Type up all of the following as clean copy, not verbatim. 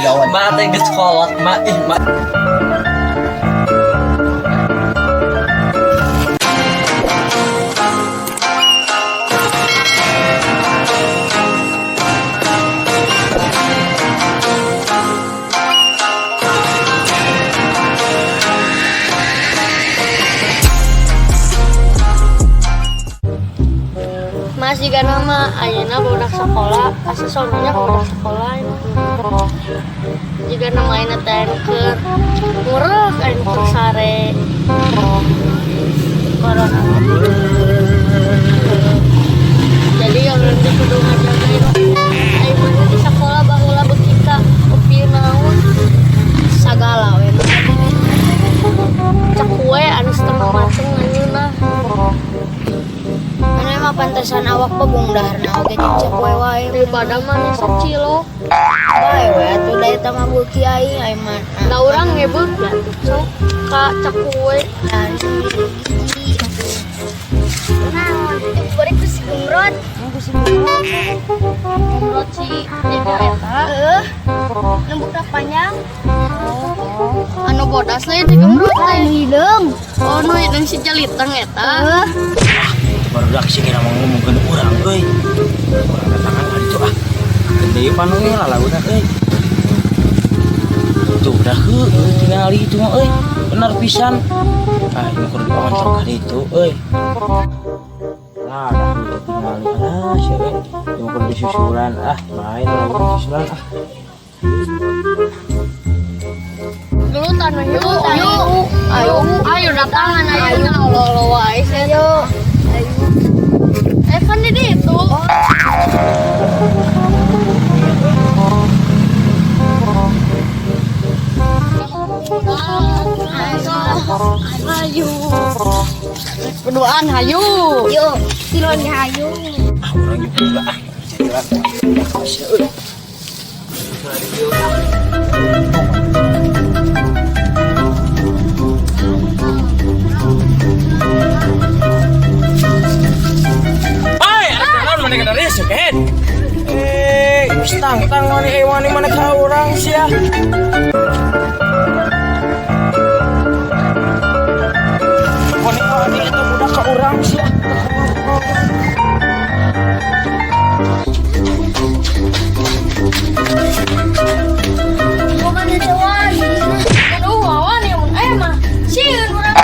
Reyawan. Ma teh geus kolot ma ih ma. Mas jika nama ayeuna budak sekolah, asa sononya budak sekolah ini. Jika nama ayeuna teh keur ngurek ayeuna keur sare. Corona. Jadi yang nanti kudu ngajagain ayeuna di sekolah baheula beuki ka upieun naon sagala we. Cek kue anu setengah mateng ayeuna. Mah pantesan awak pebung daharna oge cek we wae daripada mah sacilo bae we atuh da eta mah beuki aing mah da urang ngebeuk ya sok ka cek we naon bari ku si gumrot gumrot si jaga eta lembut panjang anu bodas lain di gumrot lain hideung oh nu hideung si jaliteng eta Barudak sih kira mau ngomongkeun urang euy. Urang datangan kali itu ah. Gede panu ge lalaguna euy. Tuh dah heuh tinggal itu mah euy. Bener pisan. Ah ini kudu diwawancara kali itu euy. Lah dah heuh tinggal ah sia euy. Cuma kudu disusulan ah main lah susulan ah. Dulu tanah yuk. Ayo datangan ayo lo wae ayo. Kan di itu. Hayu. Berduaan hayu. Yuk, silon hayu. Ah urang juga ah. Sia euy. Suket. Tang wani mana ka urang sia. Wani eta budak ka urang sia. Bukan itu wani. Aduh, wani mah. Sieun urang.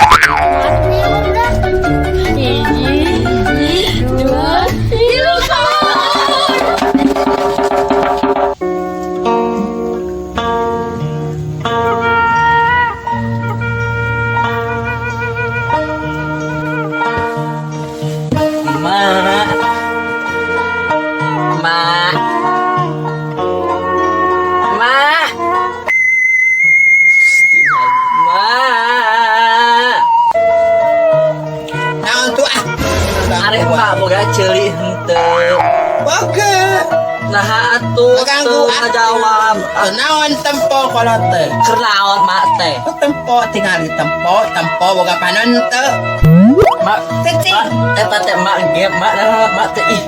Boga ceuli henteu. Boga. Nah atuh teu ngajawab. Naon tempo kolot teh? Keur naon mak teh? Tempo tinggal di tempo boga panon teu. Mak cicing. Eta teh mak ge mak teh ih.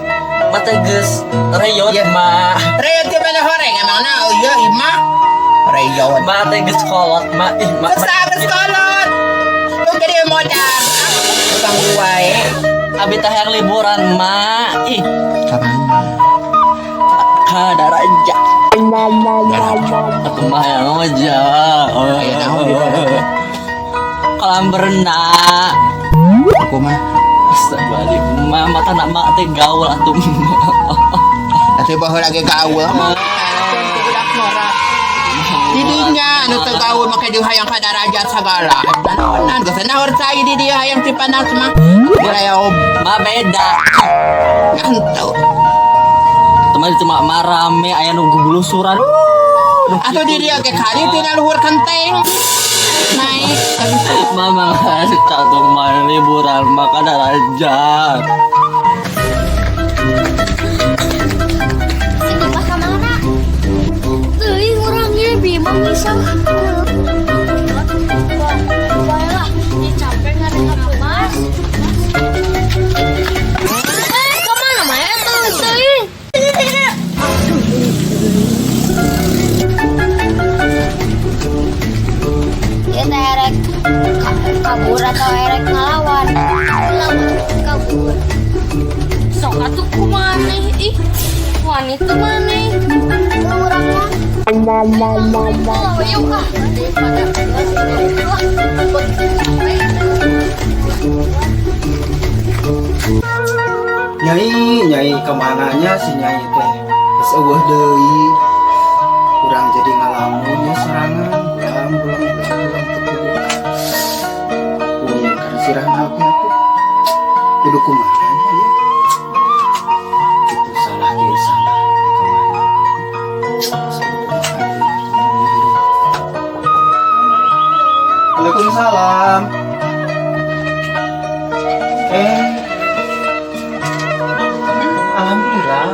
Mak teh geus reyot mak. Reyot teh pada horeng emangna ieu imah. Reyawan. Mak teh geus kolot mak ih mak. Geus kolot. Lu jadi modal. Tukang wae. Abi teh yang liburan mak ih Kapan? Kada raja aku mah yang aja kolam berenang Aku mah astagfirullah mah mata nak mak teh gaul atuh atuh baheula lagi gaul mah budak norak didinya anu teu gaul make dieu hayang ka darajat sagala naonan geus naor cai di dieu hayang ti panas mah dirayau mah beda ngantuk teman cuma marame aya nunggu bulusuran atuh di dieu ge kali tina luhur kenteng naik mama ngasih catung mah liburan maka darajat Itu pas kemana? Teuing orangnya bimang bisa. Baiklah, dicapek nggak ada apa mas. Kemana Maya tuh teuing? kabur atau erek ngelawan? Kabur. Sok atuh kumaha ih. Wanita mana? Orangnya. Oh, yuk ah. Nyai kemananya si Nyai teh geus eueuh deui urang jadi ngalamunnya serangan ulang punya karena sirahna oke atuh kudu kumaha ya itu salah ge salah Waalaikumsalam. Alhamdulillah.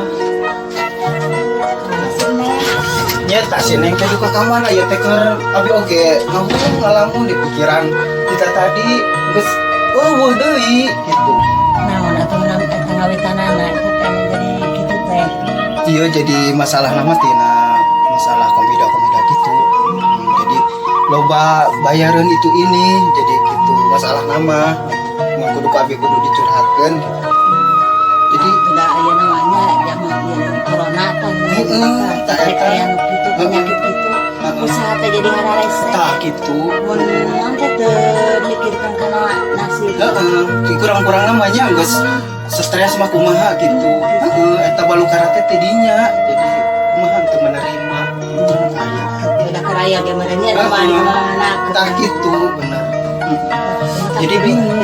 Nya tak sineng teh duka ka mana ya teh keur abi oge ngalamun di pikiran kita tadi geus eueuh deui gitu. Naon atuh ngawitanana eta teh jadi kitu teh. Iya jadi masalah nama tina masalah komida gitu. Jadi loba bayaran itu ini jadi gitu masalah nama mun kudu ka abi kudu dicurhatkeun gitu. Jadi Udah aya namanya zaman ieu corona tah. tak eta Aya nu kitu penyakit kitu. Usaha teh jadi hararese. tah gitu. Mun naon teh teu mikirkeun kana nasib. Heeh, kurang-kurang namanya geus stres mah kumaha gitu. Heeh, eta balukara teh tidinya jadi kumaha teu menerima. Aya. Udah karaya ge merenya mana. Tah gitu bener. Jadi bingung.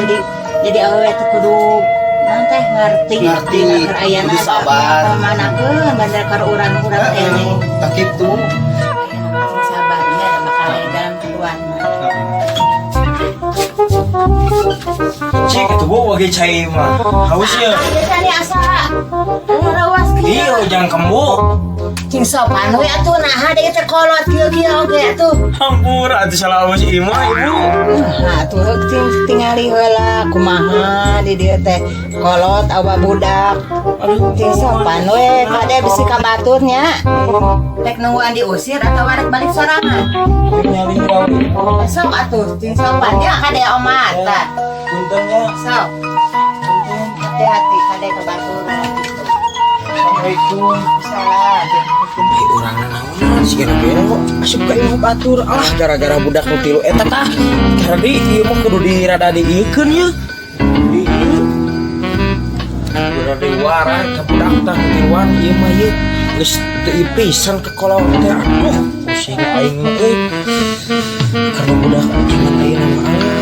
Jadi awewe teh kudu naon teh ngarti dina kerayana kudu sabar. Pamanakeun bandar ka urang-urang teh. Tak gitu. Sabarnya bakal dalam keluar. Cik itu gua wage cai mah. Haus ya. Biasanya asa rawas Iya jangan kembuk. cing sopan we atuh nah deui teh kolot kieu-kieu oge atuh. Hampur atuh salah haus ieu mah ibu. Nah tuh tingali heula kumaha di dieu teh kolot awa budak. Cing sopan we kade bisi ka baturnya. Rek nungguan diusir atau arek balik sorangan. Nyali bau. Sok atuh cing sopan ya kade omat tah. Puntennya. Sok. Hati-hati kade ke batur. Assalamualaikum. Salam. Urang naon sih kira-kira kok asup ka imah batur ah gara-gara budak nu tilu eta tah. Kardi ieu mah kudu dirada dieukeun ya. Di ieu. Kudu diwaran ka budak tah tiluan ieu mah ieu. Geus teu pisan ke kolong teh aduh pusing aing mah euy. Karena budak cuman ayeuna mah aya.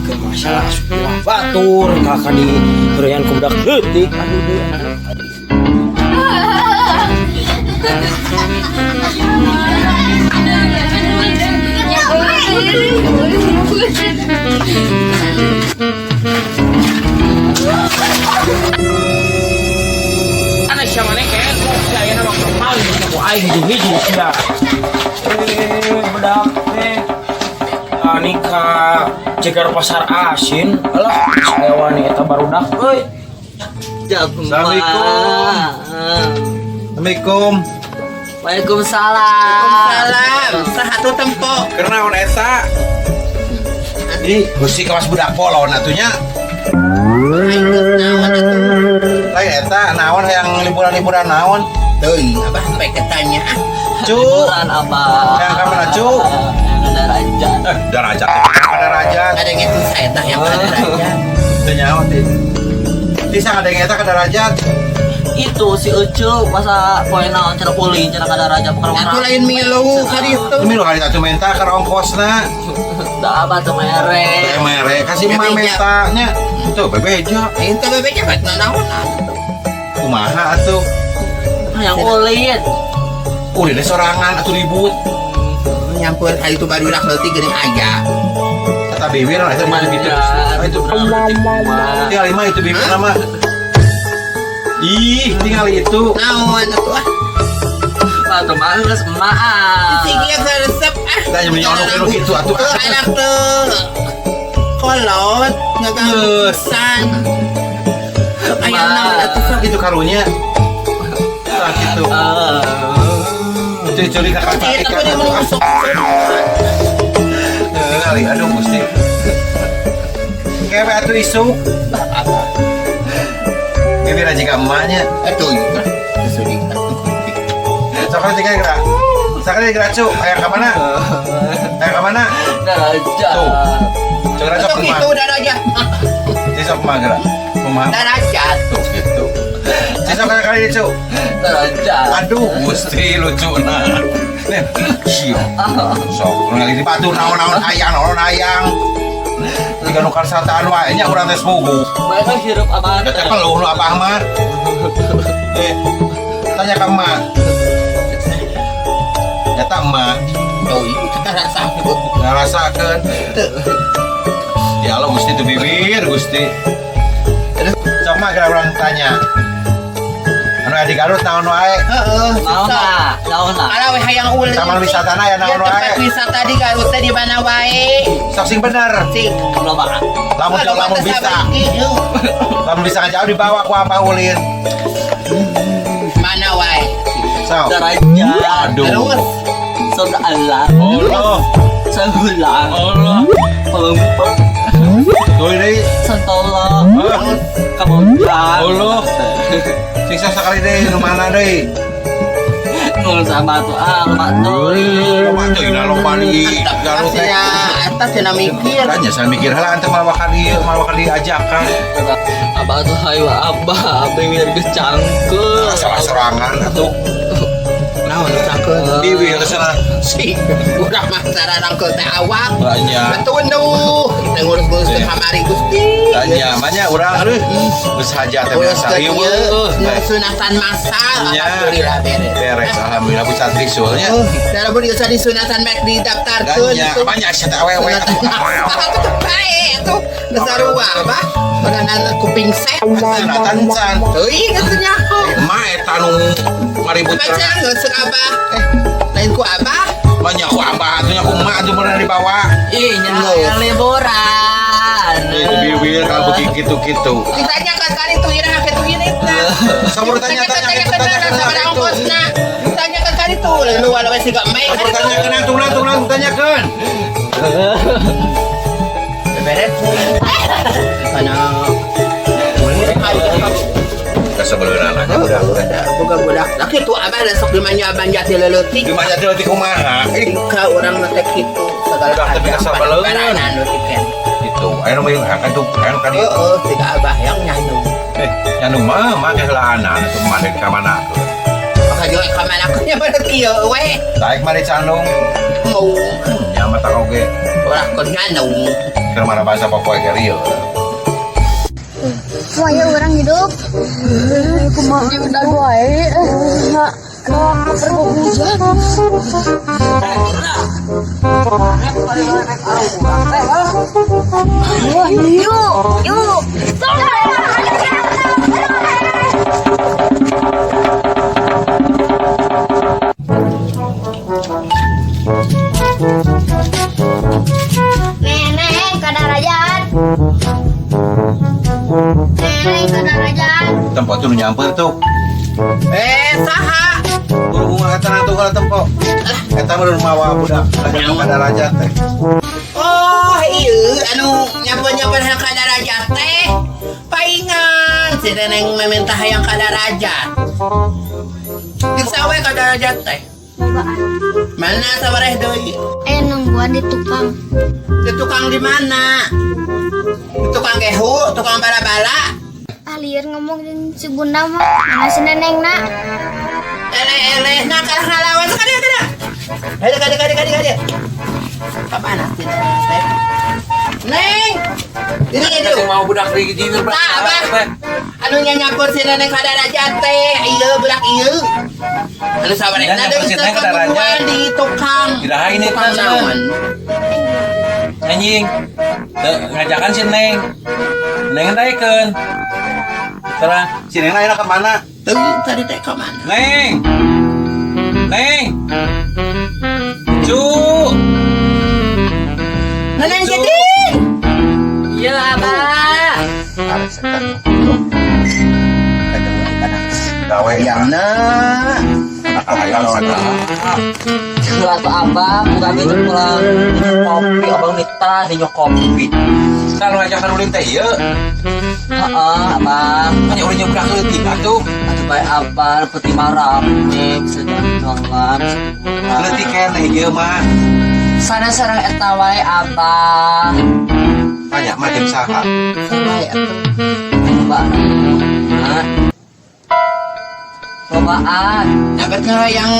Ke masalah sebuah batur kakak di kerean ke budak leutik aduh deui. Ana siapa nih kayak saya nama kepal aku aing hiji sia. Bedak Anika cegar pasar asin alah saya wani eta barudak euy. Assalamualaikum. Waalaikumsalam. Salam, sahatu tempo. Karena on eta ini gusti kelas budak polon atunya lain eta naon yang liburan-liburan naon Teuing, abah sampai ketanya. cu apa? yang kamera cu Ada raja. darajat ada rajat Ada yang itu saya tah yang ada raja. teu nyaho teh bisa ada yang eta kada rajat Itu si Ucu masa poe naon cenah ulin cenah kada raja bukan Aku lain milu kali itu. demi lo kali atuh menta ka ongkosna da apa tuh mere. mere kasih mah mentanya tuh bebeja Itu bebeknya bat naon. kumaha atuh Yang ulin. udah deh sorangan atuh ribut Nyampur kali itu baru rak leutik geuning aja. kata bibir eta di itu itu tinggal lima itu bibir nama ih tinggal itu Naon atuh ah. Atuh mah geus maaf. Tinggi resep ah. tanya menyonok gitu atuh Anak tuh kolot ngagangsan. Aya naon atuh gitu karunya tak gitu itu curi kakak Kita kakak kudu atuh masuk. tingali. Aduh Gusti. Kayak atuh isu. Bibir aja ka emaknya. Aduh, kesulitan. Sakali tiga gerak. Sakali gerak cu. Ayah ke mana? Ayah ke mana? Daraja. Tuh. Cek gerak Untuk ke itu mana? darajat. Sisok ke mana gerak? Kumaha? Darajat. Tuh gitu. Sisok kali cu. Daraja. Aduh, Gusti lucu nah. Nih, sio. Sok, ngali di batu naon-naon ayang. Jika nukar sataan wae nya urang teh sepugu. Mereka hirup apa? Ya teh peluh nu abah mah. Tanya ka emak. Ya tak emak. Oh, itu kita rasa. Ngarasakeun. Ya Allah Gusti itu bibir Gusti. Sok mah gara urang tanya. Anu aya di Garut naon wae? Heeh. Naona. Kalau we hayang ulin. Taman wisatana ya naon Tempat wae? wisata di Garut teh di mana wae? Sok sing bener. Sing. Loba. Lamun bisa. Lamun bisa ngajak dibawa ku apa ulin. Mana wae? Sok. Daraja. Aduh. Terus Sabda Allah. Allah. Sahulang. Allah. Pelempet. Tuh ini. Santola. Ah. Kemudian. Allah. Siksa sekali deh, nu mana deh? Nul sama tuh mak tuh. Lomba tuh, ina lomba di Garut teh. ya atas cenah mikir. Tanya saya mikir lah, ente malah bakal diajakan. Abah tuh hayu abah biar gecangkeun. Salah serangan atuh. Naon sakeun? Bibir sana. Si udah mah sararang ke teh awak. Tanya, Betul nu. Teh ngurus-ngurus ke kamari Gusti. tanya, banyak urang geus hajat teh biasa. Ieu Sunatan masal. Ya. Alhamdulillah beres. beres, alhamdulillah bisa trisulnya. Dalam budi usah disunatan mek didaftarkeun Ganya, itu. banyak sih awewe. Itu bae itu. Dasar wah bah. Orang kuping set. Sunatan can. Euy katanya. Emak eta nu ngaribut. Baca nggak suka abah. Lain ku abah. Banyak ku abah atunya ku emak atuh bener dibawa. Iya, yang liburan. Itu bibir kalau begitu-gitu. Ditanya kan kali tuh ira ke tuh ini. Sabar tanya sama ongkosna. Ditanya kan kali tuh lu walau masih gak main. Tanyakan tulang tanyakan. Beres. Mana Kesebeluran aja udah. budak laki tuh abah da sok dimanya abang jati leutik. Di mana tuh di kumaha? Ka urang ngetek kitu segala Udah, tapi kesabaran. Baranan nu tiket. Itu. Ayo mah kan tuh kan kan. Heeh, tiga abah yang nyanyi. Anu mah make heulaanan tuh mah ka mana? Maka juga ka mana nya bener kieu we. Daek mari Candung. Mau Nya mah tak oge. urang kon nyanyi. Keur mana bahasa Papua ge rieu. Wah, orang hidup. Kumaha udah wae. Enggak perlu hujan. Yuk. Neneng ke darajat. Neneng ke darajat. Tempat tuh nyamper tuh. Saha? Buru mah eta tuh kalau tempo. Eta mah rumah budak. Lagi ka darajat teh. Oh iya, anu nyamper-nyamper yang kada rajat teh paingan si neneng meminta yang kada rajat disawe kada rajat teh mana sabareh deui Nungguan di tukang. di tukang di mana di tukang gehu tukang bala-bala Liar ngomongin si bunda mah mana si neneng nak. eleh nah kalah ngalawan kada kapan sih teh neng ini itu Mau budak di dinner nah apa anu nyampur si neneng kada rajat teh ieu budak ieu anu sabarehna Nyampur deui si neneng kada rajat. di tukang Kirain eta tukang naon Anjing. Ngajakan si Neng. Neng ngadaikeun. Terus si Neng ayeuna ke mana? tadi teh ka mana Neng. Neng. Cu. neneng jadi Iya, abah. Gawe yang na ayo kalau ada. Kalau tuh abang, bukan itu pulang kopi, abang minta dia kopi. Kalau ngajakan ulin teh ya. Abang. Hanya ulin nyebrang leutik atuh. Atau baik abang, peti marah, bisa jalan-jalan. Leutik keneh ieu mah. Sana sarang eta wae abang. Banyak macam saha. Sawae atuh. Coba. Cobaan. Dapat yang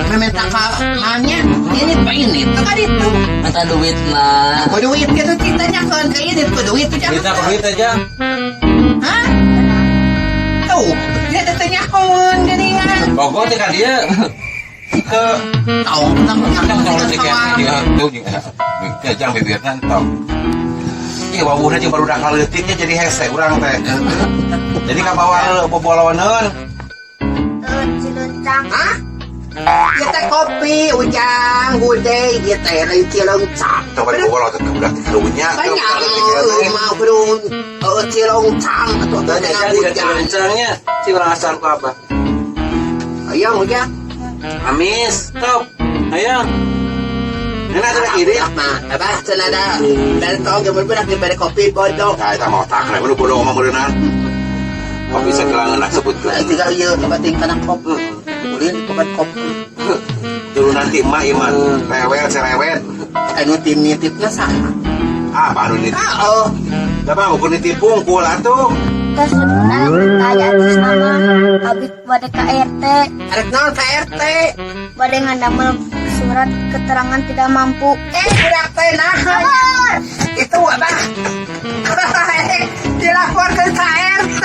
meminta kamarnya ini pak ini tengah itu. Minta duit lah. Kau duit gitu ceritanya kan kayak ini kau duit itu jangan. Kita duit aja. Hah? Tuh, dia tanya kawan jaringan. Pokok teh ka dia. Ke Tahu tentang kan kalau tiket dia tuh juga. Jangan bibirna tong. Iya, wawuhna jeung barudak kaleutiknya jadi hese urang teh. Jadi kabawa bobolawaneun. Cilencang. Hah? Kita kopi, ujang, gudeg, kita yang cilencang. Coba dibawa teh budak kalunya. Banyak mau perlu cilencang atau dengan ujang. Kencangnya si urang asal ku apa? Ayo ujang. Amis, top. Ayo. Nena ada kiri. Nah, apa? Senada dari tahu gambar berak daripada kopi bodoh. Nah, kita mau tak kena bodoh ngomong berenang. Kopi segelangan lah sebut. Tiga iya, penting karena kopi. Ulin obat kopi. Dulu nanti emak iman rewel cerewet. Anu tim nitipnya sama. Apa anu nitip? Oh, Dapat mau nitip pungkul atuh. Terus sebenarnya tanya atas nama abis pada KRT arek naon KRT. pada ngandamel surat keterangan tidak mampu. Budak teh nah. Itu apa? Dilaporkan KRT.